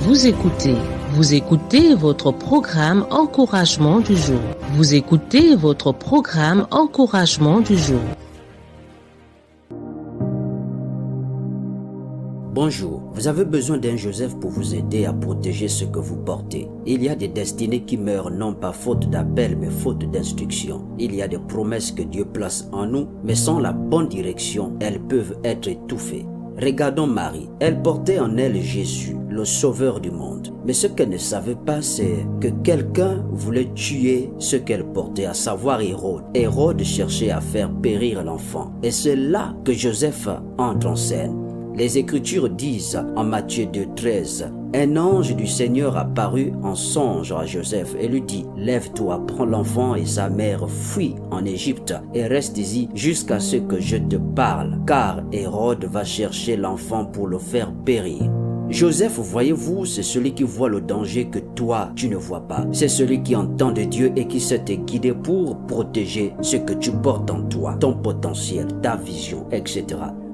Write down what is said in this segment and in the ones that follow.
Vous écoutez votre programme Encouragement du jour. Vous écoutez votre programme Encouragement du jour. Bonjour, vous avez besoin d'un Joseph pour vous aider à protéger ce que vous portez. Il y a des destinées qui meurent non pas faute d'appel mais faute d'instruction. Il y a des promesses que Dieu place en nous, mais sans la bonne direction, elles peuvent être étouffées. Regardons Marie, elle portait en elle Jésus, le sauveur du monde. Mais ce qu'elle ne savait pas, c'est que quelqu'un voulait tuer ce qu'elle portait, à savoir Hérode. Hérode cherchait à faire périr l'enfant. Et c'est là que Joseph entre en scène. Les Écritures disent en Matthieu 2,13, un ange du Seigneur apparut en songe à Joseph et lui dit, lève-toi, prends l'enfant et sa mère, fuis en Égypte et reste ici jusqu'à ce que je te parle, car Hérode va chercher l'enfant pour le faire périr. Joseph, voyez-vous, c'est celui qui voit le danger que toi, tu ne vois pas. C'est celui qui entend de Dieu et qui sait te guider pour protéger ce que tu portes en toi, ton potentiel, ta vision, etc.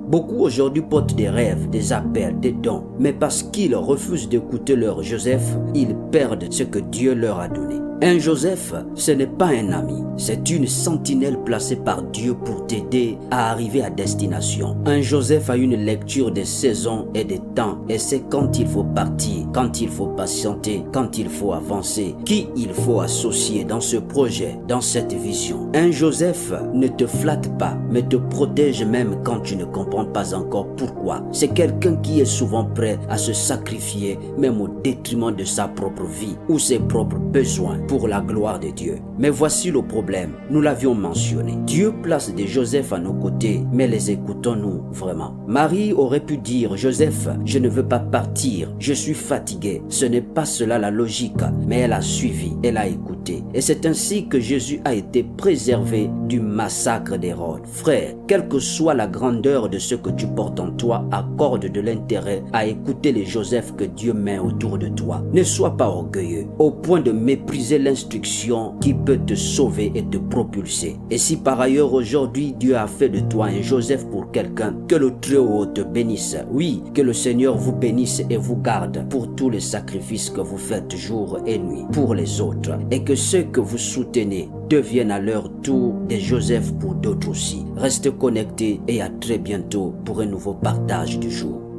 Beaucoup aujourd'hui portent des rêves, des appels, des dons, mais parce qu'ils refusent d'écouter leur Joseph, ils perdent ce que Dieu leur a donné. Un Joseph, ce n'est pas un ami, c'est une sentinelle placée par Dieu pour t'aider à arriver à destination. Un Joseph a une lecture des saisons et des temps et sait quand il faut partir, quand il faut patienter, quand il faut avancer, qui il faut associer dans ce projet, dans cette vision. Un Joseph ne te flatte pas, mais te protège même quand tu ne comprends pas encore pourquoi. C'est quelqu'un qui est souvent prêt à se sacrifier, même au détriment de sa propre vie ou ses propres besoins, pour la gloire de Dieu. Mais voici le problème, nous l'avions mentionné. Dieu place des Joseph à nos côtés, mais les écoutons-nous vraiment? Marie aurait pu dire, Joseph, je ne veux pas partir, je suis fatiguée. Ce n'est pas cela la logique, mais elle a suivi, elle a écouté. Et c'est ainsi que Jésus a été préservé du massacre d'Hérode. Frère, quelle que soit la grandeur de ce que tu portes en toi, accorde de l'intérêt à écouter les Joseph que Dieu met autour de toi. Ne sois pas orgueilleux, au point de mépriser l'instruction qui peut te sauver et te propulser. Et si par ailleurs aujourd'hui Dieu a fait de toi un Joseph pour quelqu'un, que le Très-Haut te bénisse. Oui, que le Seigneur vous bénisse et vous garde pour tous les sacrifices que vous faites jour et nuit pour les autres. Et que ceux que vous soutenez deviennent à leur tour des Joseph pour d'autres aussi. Restez connectés et à très bientôt pour un nouveau partage du jour.